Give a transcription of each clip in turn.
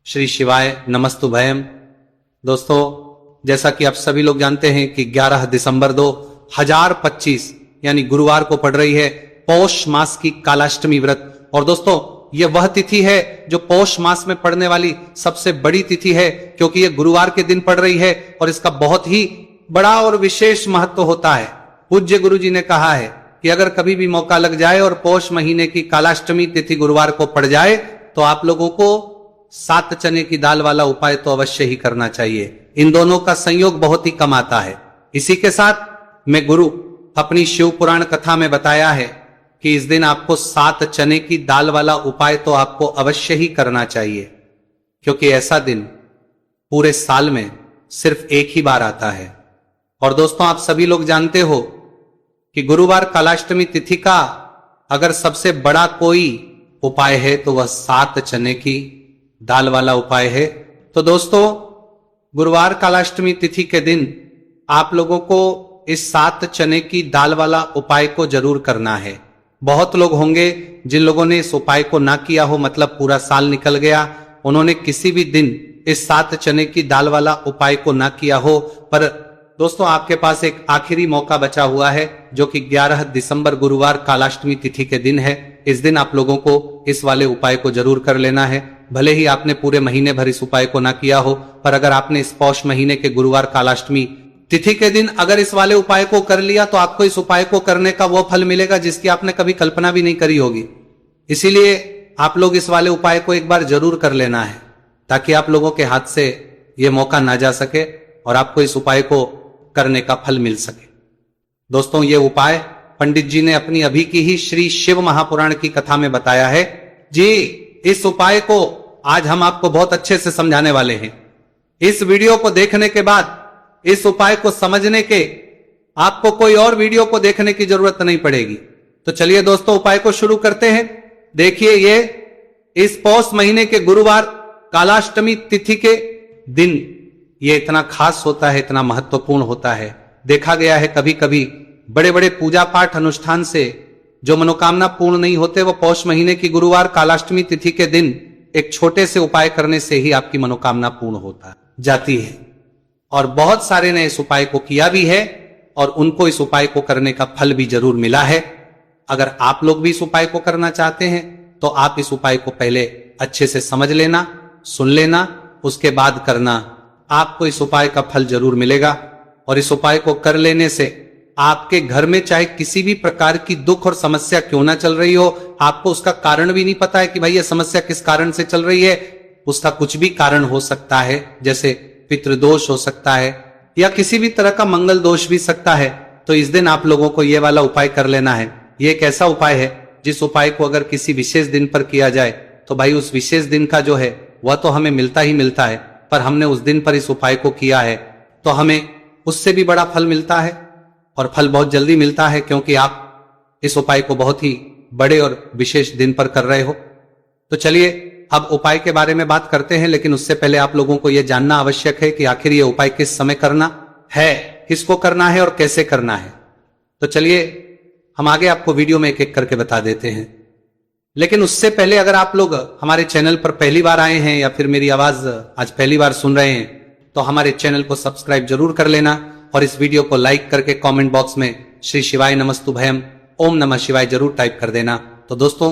श्री शिवाय नमस्तुभयम। दोस्तों, जैसा कि आप सभी लोग जानते हैं कि 11 दिसंबर 2025 यानी गुरुवार को पड़ रही है पौष मास की कालाष्टमी व्रत। और दोस्तों, यह वह तिथि है जो पौष मास में पड़ने वाली सबसे बड़ी तिथि है, क्योंकि यह गुरुवार के दिन पड़ रही है और इसका बहुत ही बड़ा और विशेष महत्व होता है। पूज्य गुरु जी ने कहा है कि अगर कभी भी मौका लग जाए और पौष महीने की कालाष्टमी तिथि गुरुवार को पड़ जाए तो आप लोगों को 7 चने की दाल वाला उपाय तो अवश्य ही करना चाहिए। इन दोनों का संयोग बहुत ही कम आता है। इसी के साथ मैं गुरु अपनी शिव पुराण कथा में बताया है कि इस दिन आपको 7 चने की दाल वाला उपाय तो आपको अवश्य ही करना चाहिए, क्योंकि ऐसा दिन पूरे साल में सिर्फ एक ही बार आता है। और दोस्तों, आप सभी लोग जानते हो कि गुरुवार कालाष्टमी तिथि का अगर सबसे बड़ा कोई उपाय है तो वह 7 चने की दाल वाला उपाय है। तो दोस्तों, गुरुवार कालाष्टमी तिथि के दिन आप लोगों को इस 7 चने की दाल वाला उपाय को जरूर करना है। बहुत लोग होंगे जिन लोगों ने इस उपाय को ना किया हो, मतलब पूरा साल निकल गया, उन्होंने किसी भी दिन इस 7 चने की दाल वाला उपाय को ना किया हो। पर दोस्तों, आपके पास एक आखिरी मौका बचा हुआ है, जो कि 11 दिसंबर गुरुवार कालाष्टमी तिथि के दिन है। इस दिन आप लोगों को इस वाले उपाय को जरूर कर लेना है। भले ही आपने पूरे महीने भर इस उपाय को ना किया हो, पर अगर आपने इस पौष महीने के गुरुवार कालाष्टमी तिथि के दिन अगर इस वाले उपाय को कर लिया तो आपको इस उपाय को करने का वो फल मिलेगा जिसकी आपने कभी कल्पना भी नहीं करी होगी। इसीलिए आप लोग इस वाले उपाय को एक बार जरूर कर लेना है, ताकि आप लोगों के हाथ से यह मौका ना जा सके और आपको इस उपाय को करने का फल मिल सके। दोस्तों, ये उपाय पंडित जी ने अपनी अभी की ही श्री शिव महापुराण की कथा में बताया है जी। इस उपाय को आज हम आपको बहुत अच्छे से समझाने वाले हैं। इस वीडियो को देखने के बाद इस उपाय को समझने के आपको कोई और वीडियो को देखने की जरूरत नहीं पड़ेगी। तो चलिए दोस्तों, उपाय को शुरू करते हैं। देखिए, ये इस पौष महीने के गुरुवार कालाष्टमी तिथि के दिन ये इतना खास होता है, इतना महत्वपूर्ण होता है। देखा गया है कभी कभी बड़े बड़े पूजा पाठ अनुष्ठान से जो मनोकामना पूर्ण नहीं होते, वो पौष महीने की गुरुवार कालाष्टमी तिथि के दिन एक छोटे से उपाय करने से ही आपकी मनोकामना पूर्ण होता जाती है। और बहुत सारे ने इस उपाय को किया भी है और उनको इस उपाय को करने का फल भी जरूर मिला है। अगर आप लोग भी इस उपाय को करना चाहते हैं तो आप इस उपाय को पहले अच्छे से समझ लेना, सुन लेना, उसके बाद करना। आपको इस उपाय का फल जरूर मिलेगा। और इस उपाय को कर लेने से आपके घर में चाहे किसी भी प्रकार की दुख और समस्या क्यों ना चल रही हो, आपको उसका कारण भी नहीं पता है कि भाई ये समस्या किस कारण से चल रही है, उसका कुछ भी कारण हो सकता है, जैसे पितृदोष हो सकता है या किसी भी तरह का मंगल दोष भी सकता है। तो इस दिन आप लोगों को ये वाला उपाय कर लेना है। ये एक ऐसा उपाय है जिस उपाय को अगर किसी विशेष दिन पर किया जाए तो भाई उस विशेष दिन का जो है वह तो हमें मिलता ही मिलता है, पर हमने उस दिन पर इस उपाय को किया है तो हमें उससे भी बड़ा फल मिलता है, और फल बहुत जल्दी मिलता है, क्योंकि आप इस उपाय को बहुत ही बड़े और विशेष दिन पर कर रहे हो। तो चलिए अब उपाय के बारे में बात करते हैं, लेकिन उससे पहले आप लोगों को यह जानना आवश्यक है कि आखिर ये उपाय किस समय करना है, किसको करना है और कैसे करना है। तो चलिए हम आगे आपको वीडियो में एक एक करके बता देते हैं। लेकिन उससे पहले अगर आप लोग हमारे चैनल पर पहली बार आए हैं या फिर मेरी आवाज आज पहली बार सुन रहे हैं तो हमारे चैनल को सब्सक्राइब जरूर कर लेना और इस वीडियो को लाइक करके कमेंट बॉक्स में श्री शिवाय नमस्तुभयम ओम नमः शिवाय जरूर टाइप कर देना। तो दोस्तों,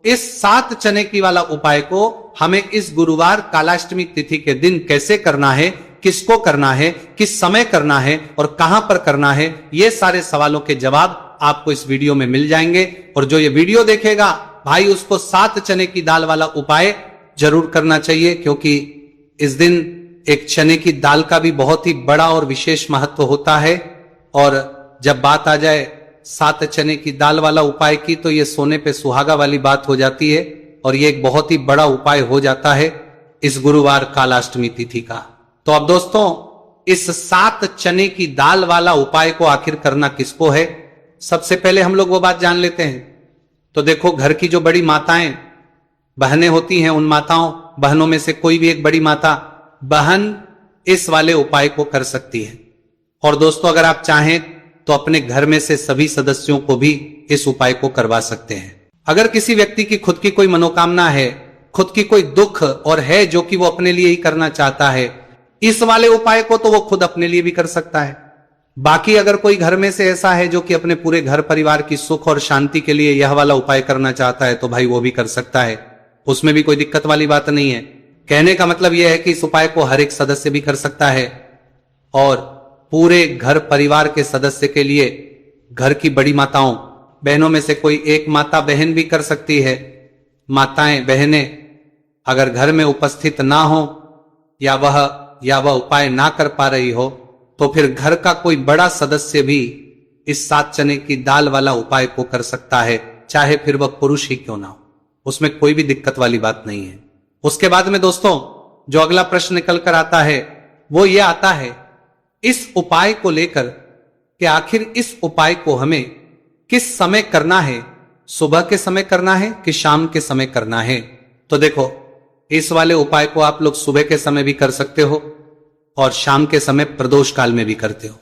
इस 7 चने की वाला उपाय को हमें इस गुरुवार कालाष्टमी तिथि के दिन कैसे करना है, किसको करना है, किस समय करना है और कहां पर करना है, ये सारे सवालों के जवाब आपको इस वीडियो में मिल जाएंगे। और जो ये वीडियो देखेगा भाई उसको 7 चने की दाल वाला उपाय जरूर करना चाहिए, क्योंकि इस दिन एक चने की दाल का भी बहुत ही बड़ा और विशेष महत्व होता है। और जब बात आ जाए 7 चने की दाल वाला उपाय की तो ये सोने पे सुहागा वाली बात हो जाती है और ये एक बहुत ही बड़ा उपाय हो जाता है इस गुरुवार कालाष्टमी तिथि का। तो अब दोस्तों, इस 7 चने की दाल वाला उपाय को आखिर करना किसको है, सबसे पहले हम लोग वो बात जान लेते हैं। तो देखो, घर की जो बड़ी माताएं बहनें होती हैं, उन माताओं बहनों में से कोई भी एक बड़ी माता बहन इस वाले उपाय को कर सकती है। और दोस्तों, अगर आप चाहें तो अपने घर में से सभी सदस्यों को भी इस उपाय को करवा सकते हैं। अगर किसी व्यक्ति की खुद की कोई मनोकामना है खुद की कोई दुख और है जो कि वो अपने लिए ही करना चाहता है, इस वाले उपाय को तो वो खुद अपने लिए भी कर सकता है। बाकी अगर कोई घर में से ऐसा है जो कि अपने पूरे घर परिवार की सुख और शांति के लिए यह वाला उपाय करना चाहता है तो भाई वो भी कर सकता है, उसमें भी कोई दिक्कत वाली बात नहीं है। कहने का मतलब यह है कि इस उपाय को हर एक सदस्य भी कर सकता है और पूरे घर परिवार के सदस्य के लिए घर की बड़ी माताओं बहनों में से कोई एक माता बहन भी कर सकती है। माताएं बहनें अगर घर में उपस्थित ना हो या वह उपाय ना कर पा रही हो तो फिर घर का कोई बड़ा सदस्य भी इस 7 चने की दाल वाला उपाय को कर सकता है, चाहे फिर वह पुरुष ही क्यों ना हो, उसमें कोई भी दिक्कत वाली बात नहीं है। उसके बाद में दोस्तों जो अगला प्रश्न निकल कर आता है वो ये आता है इस उपाय को लेकर कि आखिर इस उपाय को हमें किस समय करना है, सुबह के समय करना है कि शाम के समय करना है। तो देखो इस वाले उपाय को आप लोग सुबह के समय भी कर सकते हो और शाम के समय प्रदोष काल में भी करते हो।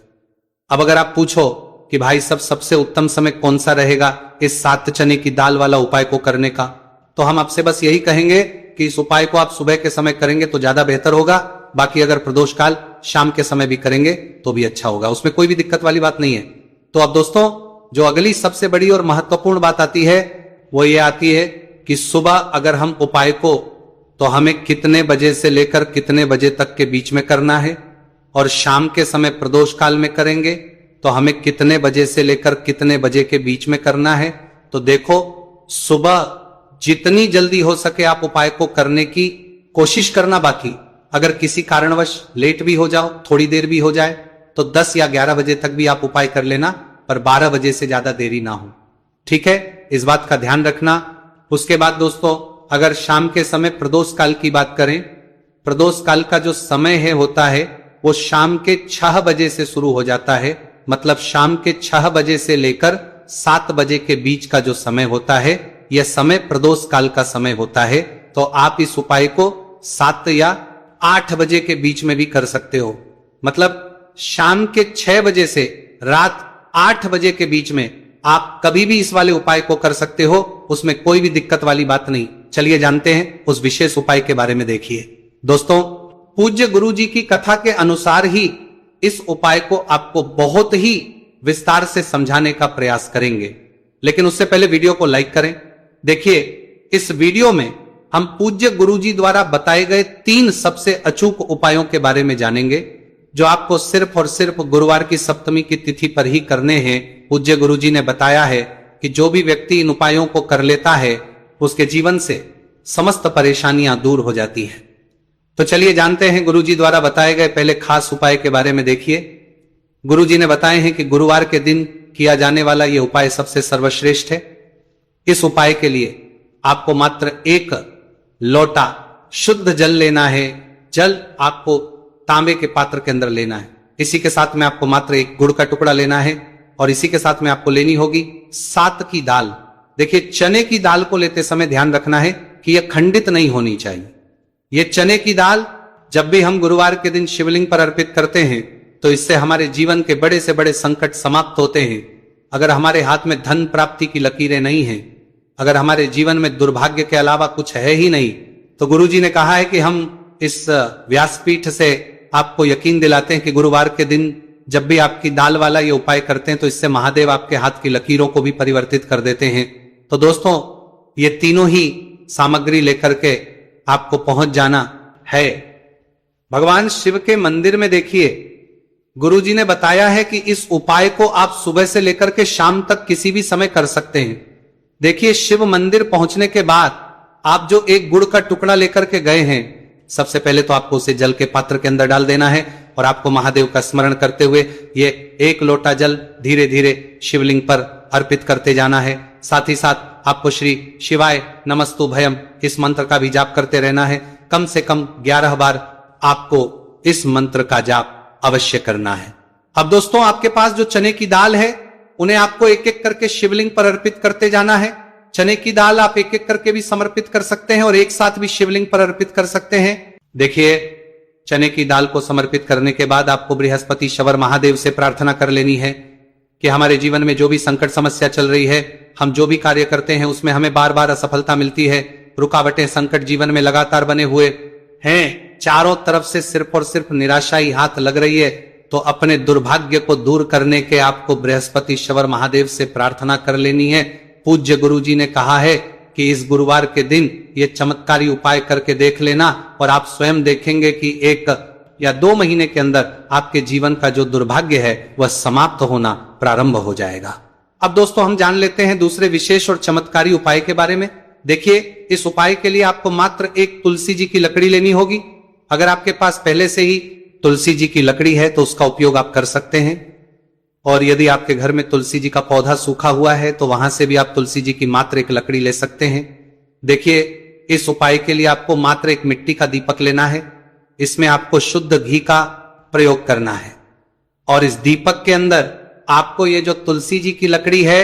अब अगर आप पूछो कि भाई सबसे उत्तम समय कौन सा रहेगा इस 7 चने की दाल वाला उपाय को करने का, तो हम आपसे बस यही कहेंगे कि इस उपाय को आप सुबह के समय करेंगे तो ज्यादा बेहतर होगा। बाकी अगर प्रदोष काल शाम के समय भी करेंगे तो भी अच्छा होगा, उसमें कोई भी दिक्कत वाली बात नहीं है। तो अब दोस्तों जो अगली सबसे बड़ी और महत्वपूर्ण बात आती है वो ये आती है कि सुबह अगर हम उपाय को तो हमें कितने बजे से लेकर कितने बजे तक के बीच में करना है और शाम के समय प्रदोष काल में करेंगे तो हमें कितने बजे से लेकर कितने बजे के बीच में करना है। तो देखो सुबह जितनी जल्दी हो सके आप उपाय को करने की कोशिश करना। बाकी अगर किसी कारणवश लेट भी हो जाओ, थोड़ी देर भी हो जाए तो 10 या 11 बजे तक भी आप उपाय कर लेना, पर 12 बजे से ज्यादा देरी ना हो, ठीक है, इस बात का ध्यान रखना। उसके बाद दोस्तों अगर शाम के समय प्रदोष काल की बात करें, प्रदोष काल का जो समय है होता है वो शाम के 6 बजे से शुरू हो जाता है, मतलब शाम के 6 बजे से लेकर 7 बजे के बीच का जो समय होता है यह समय प्रदोष काल का समय होता है। तो आप इस उपाय को 7 या 8 बजे के बीच में भी कर सकते हो, मतलब शाम के 6 बजे से रात 8 बजे के बीच में आप कभी भी इस वाले उपाय को कर सकते हो, उसमें कोई भी दिक्कत वाली बात नहीं। चलिए जानते हैं उस विशेष उपाय के बारे में। देखिए दोस्तों पूज्य गुरु जी की कथा के अनुसार ही इस उपाय को आपको बहुत ही विस्तार से समझाने का प्रयास करेंगे, लेकिन उससे पहले वीडियो को लाइक करें। देखिए इस वीडियो में हम पूज्य गुरु जी द्वारा बताए गए 3 सबसे अचूक उपायों के बारे में जानेंगे जो आपको सिर्फ और सिर्फ गुरुवार की सप्तमी की तिथि पर ही करने हैं। पूज्य गुरु जी ने बताया है कि जो भी व्यक्ति इन उपायों को कर लेता है उसके जीवन से समस्त परेशानियां दूर हो जाती है। तो चलिए जानते हैं गुरु जी द्वारा बताए गए पहले खास उपाय के बारे में। देखिए गुरु जी ने बताए हैं कि गुरुवार के दिन किया जाने वाला यह उपाय सबसे सर्वश्रेष्ठ है। इस उपाय के लिए आपको मात्र 1 लोटा शुद्ध जल लेना है। जल आपको तांबे के पात्र के अंदर लेना है। इसी के साथ में आपको मात्र 1 गुड़ का टुकड़ा लेना है और इसी के साथ में आपको लेनी होगी 7 की दाल। देखिए चने की दाल को लेते समय ध्यान रखना है कि यह खंडित नहीं होनी चाहिए। यह चने की दाल जब भी हम गुरुवार के दिन शिवलिंग पर अर्पित करते हैं तो इससे हमारे जीवन के बड़े से बड़े संकट समाप्त होते हैं। अगर हमारे हाथ में धन प्राप्ति की लकीरें नहीं हैं, अगर हमारे जीवन में दुर्भाग्य के अलावा कुछ है ही नहीं, तो गुरु जी ने कहा है कि हम इस व्यासपीठ से आपको यकीन दिलाते हैं कि गुरुवार के दिन जब भी आपकी दाल वाला ये उपाय करते हैं तो इससे महादेव आपके हाथ की लकीरों को भी परिवर्तित कर देते हैं। तो दोस्तों ये तीनों ही सामग्री लेकर के आपको पहुंच जाना है भगवान शिव के मंदिर में। देखिए गुरु जी ने बताया है कि इस उपाय को आप सुबह से लेकर के शाम तक किसी भी समय कर सकते हैं। देखिए शिव मंदिर पहुंचने के बाद आप जो 1 गुड़ का टुकड़ा लेकर के गए हैं, सबसे पहले तो आपको उसे जल के पात्र के अंदर डाल देना है और आपको महादेव का स्मरण करते हुए ये 1 लोटा जल धीरे धीरे शिवलिंग पर अर्पित करते जाना है। साथ ही साथ आपको श्री शिवाय नमस्तु भयम इस मंत्र का भी जाप करते रहना है। कम से कम 11 बार आपको इस मंत्र का जाप अवश्य करना है। अब दोस्तों आपके पास जो चने की दाल है उन्हें आपको एक एक करके शिवलिंग पर अर्पित करते जाना है। चने की दाल आप एक एक करके भी समर्पित कर सकते हैं और एक साथ भी शिवलिंग पर अर्पित कर सकते हैं। देखिए चने की दाल को समर्पित करने के बाद आपको बृहस्पति शवर महादेव से प्रार्थना कर लेनी है कि हमारे जीवन में जो भी संकट समस्या चल रही है, हम जो भी कार्य करते हैं उसमें हमें बार बार असफलता मिलती है, रुकावटें संकट जीवन में लगातार बने हुए हैं, चारों तरफ से सिर्फ और सिर्फ निराशा ही हाथ लग रही है, तो अपने दुर्भाग्य को दूर करने के आपको बृहस्पतिश्वर महादेव से प्रार्थना कर लेनी है। पूज्य गुरु जी ने कहा है कि इस गुरुवार के दिन ये चमत्कारी उपाय करके देख लेना और आप स्वयं देखेंगे कि 1 या 2 महीने के अंदर आपके जीवन का जो दुर्भाग्य है वह समाप्त होना प्रारंभ हो जाएगा। अब दोस्तों हम जान लेते हैं दूसरे विशेष और चमत्कारी उपाय के बारे में। देखिए, इस उपाय के लिए आपको मात्र एक तुलसी जी की लकड़ी लेनी होगी। अगर आपके पास पहले से ही तुलसी जी की लकड़ी है तो उसका उपयोग आप कर सकते हैं, और यदि आपके घर में तुलसी जी का पौधा सूखा हुआ है तो वहां से भी आप तुलसी जी की मात्र एक लकड़ी ले सकते हैं। देखिए, इस उपाय के लिए आपको मात्र एक मिट्टी का दीपक लेना है। इसमें आपको शुद्ध घी का प्रयोग करना है और इस दीपक के अंदर आपको ये जो तुलसी जी की लकड़ी है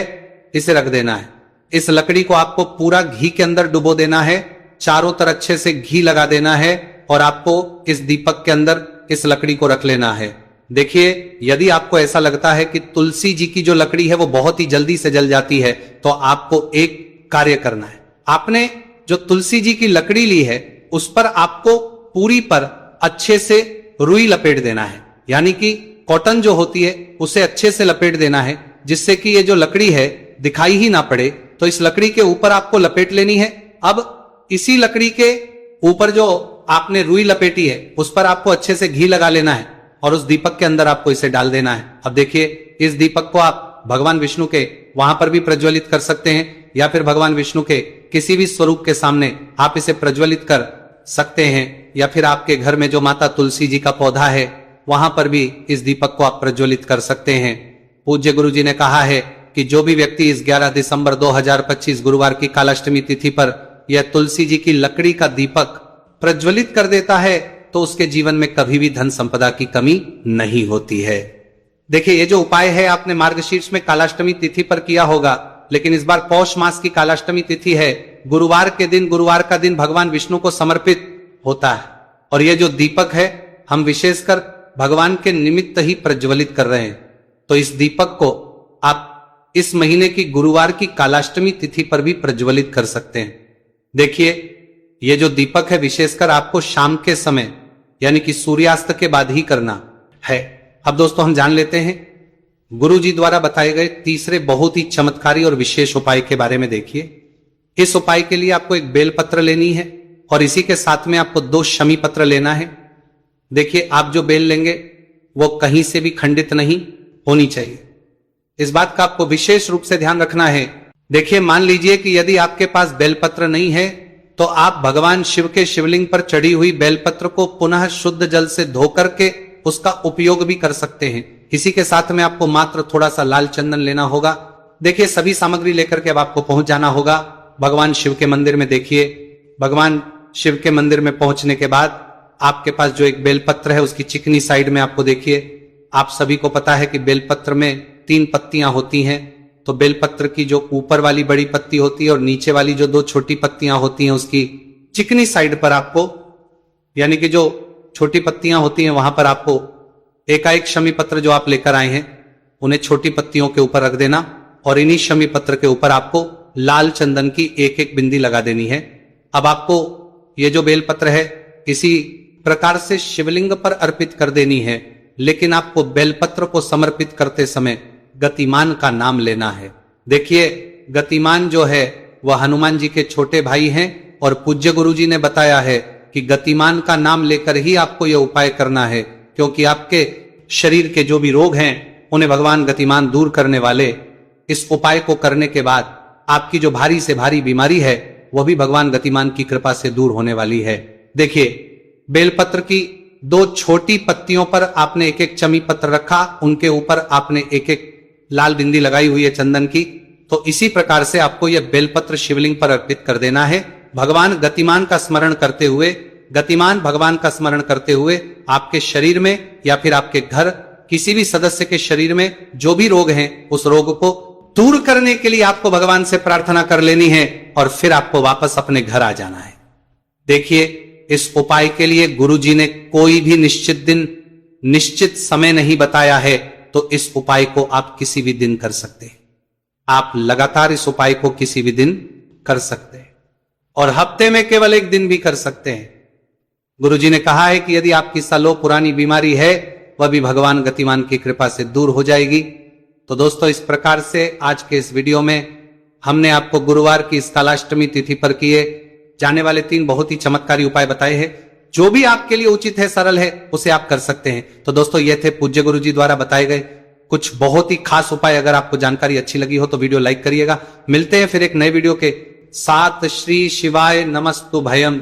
इसे रख देना है। इस लकड़ी को आपको पूरा घी के अंदर डुबो देना है, चारों तरफ अच्छे से घी लगा देना है और आपको इस दीपक के अंदर इस लकड़ी को रख लेना है। देखिए, यदि आपको ऐसा लगता है कि तुलसी जी की जो लकड़ी है वो बहुत ही जल्दी से जल जाती है तो आपको एक कार्य करना है। आपने जो तुलसी जी की लकड़ी ली है उस पर आपको पूरी पर अच्छे से रुई लपेट देना है, यानी कि कॉटन जो होती है उसे अच्छे से लपेट देना है, जिससे कि ये जो लकड़ी है दिखाई ही ना पड़े। तो इस लकड़ी के ऊपर आपको लपेट लेनी है। अब इसी लकड़ी के ऊपर जो आपने रुई लपेटी है उस पर आपको अच्छे से घी लगा लेना है और उस दीपक के अंदर आपको इसे डाल देना है। अब देखिए, इस दीपक को आप भगवान विष्णु के वहां पर भी प्रज्वलित कर सकते हैं या फिर भगवान विष्णु के किसी भी स्वरूप के सामने आप इसे प्रज्वलित कर सकते हैं, या फिर आपके घर में जो माता तुलसी जी का पौधा है वहां पर भी इस दीपक को आप प्रज्वलित कर सकते हैं। पूज्य गुरु जी ने कहा है कि जो भी व्यक्ति इस 11 दिसंबर 2025 गुरुवार की कालाष्टमी तिथि पर यह तुलसी जी की लकड़ी का दीपक प्रज्वलित कर देता है तो उसके जीवन में कभी भी धन संपदा की कमी नहीं होती है। देखिए, ये जो उपाय है आपने मार्गशीर्ष में कालाष्टमी तिथि पर किया होगा, लेकिन इस बार पौष मास की कालाष्टमी तिथि है, गुरुवार के दिन, गुरुवार का दिन भगवान विष्णु को समर्पित होता है और ये जो दीपक है हम विशेषकर भगवान के निमित्त ही प्रज्वलित कर रहे हैं। तो इस दीपक को आप इस महीने की गुरुवार की कालाष्टमी तिथि पर भी प्रज्वलित कर सकते हैं। देखिए, ये जो दीपक है विशेषकर आपको शाम के समय यानी कि सूर्यास्त के बाद ही करना है। अब दोस्तों हम जान लेते हैं गुरु जी द्वारा बताए गए तीसरे बहुत ही चमत्कारी और विशेष उपाय के बारे में। देखिए, इस उपाय के लिए आपको एक बेलपत्र लेनी है और इसी के साथ में आपको 2 शमी पत्र लेना है। देखिए, आप जो बेल लेंगे वो कहीं से भी खंडित नहीं होनी चाहिए, इस बात का आपको विशेष रूप से ध्यान रखना है। देखिए, मान लीजिए कि यदि आपके पास बेलपत्र नहीं है तो आप भगवान शिव के शिवलिंग पर चढ़ी हुई बेलपत्र को पुनः शुद्ध जल से धो करके उसका उपयोग भी कर सकते हैं। इसी के साथ में आपको मात्र थोड़ा सा लाल चंदन लेना होगा। देखिए, सभी सामग्री लेकर के अब आपको पहुंच जाना होगा भगवान शिव के मंदिर में। देखिए, भगवान शिव के मंदिर में पहुंचने के बाद आपके पास जो एक बेलपत्र है उसकी चिकनी साइड में आपको देखिए, आप सभी को पता है कि बेलपत्र में 3 पत्तियां होती हैं। तो बेलपत्र की जो ऊपर वाली बड़ी पत्ती होती है और नीचे वाली जो 2 छोटी पत्तियां होती हैं उसकी चिकनी साइड पर आपको, यानी कि जो छोटी पत्तियां होती हैं वहां पर आपको एकाएक शमी पत्र जो आप लेकर आए हैं उन्हें छोटी पत्तियों के ऊपर रख देना और इन्हीं शमी पत्र के ऊपर आपको लाल चंदन की एक बिंदी लगा देनी है। अब आपको ये जो बेलपत्र है इसी प्रकार से शिवलिंग पर अर्पित कर देनी है, लेकिन आपको बेलपत्र को समर्पित करते समय गतिमान का नाम लेना है। देखिए, गतिमान जो है वह हनुमान जी के छोटे भाई हैं और पूज्य गुरु जी ने बताया है कि गतिमान का नाम लेकर ही आपको यह उपाय करना है, क्योंकि आपके शरीर के जो भी रोग हैं उन्हें भगवान गतिमान दूर करने वाले। इस उपाय को करने के बाद आपकी जो भारी से भारी बीमारी है वह भी भगवान गतिमान की कृपा से दूर होने वाली है। देखिए, बेलपत्र की 2 छोटी पत्तियों पर आपने एक चमी पत्र रखा, उनके ऊपर आपने एक लाल बिंदी लगाई हुई है चंदन की। तो इसी प्रकार से आपको यह बेलपत्र शिवलिंग पर अर्पित कर देना है। भगवान गतिमान का स्मरण करते हुए, गतिमान भगवान का स्मरण करते हुए आपके शरीर में या फिर आपके घर किसी भी सदस्य के शरीर में जो भी रोग हैं उस रोग को दूर करने के लिए आपको भगवान से प्रार्थना कर लेनी है और फिर आपको वापस अपने घर आ जाना है। देखिए, इस उपाय के लिए गुरु जी ने कोई भी निश्चित दिन, निश्चित समय नहीं बताया है, तो इस उपाय को आप किसी भी दिन कर सकते हैं। आप लगातार इस उपाय को किसी भी दिन कर सकते हैं। और हफ्ते में केवल एक दिन भी कर सकते हैं। गुरुजी ने कहा है कि यदि आपकी सालों पुरानी बीमारी है वह भी भगवान गतिमान की कृपा से दूर हो जाएगी। तो दोस्तों, इस प्रकार से आज के इस वीडियो में हमने आपको गुरुवार की इस कालाष्टमी तिथि पर किए जाने वाले 3 बहुत ही चमत्कारी उपाय बताए हैं। जो भी आपके लिए उचित है, सरल है, उसे आप कर सकते हैं। तो दोस्तों, ये थे पूज्य गुरुजी द्वारा बताए गए कुछ बहुत ही खास उपाय। अगर आपको जानकारी अच्छी लगी हो तो वीडियो लाइक करिएगा। मिलते हैं फिर एक नए वीडियो के साथ। श्री शिवाय नमस्तु भयम।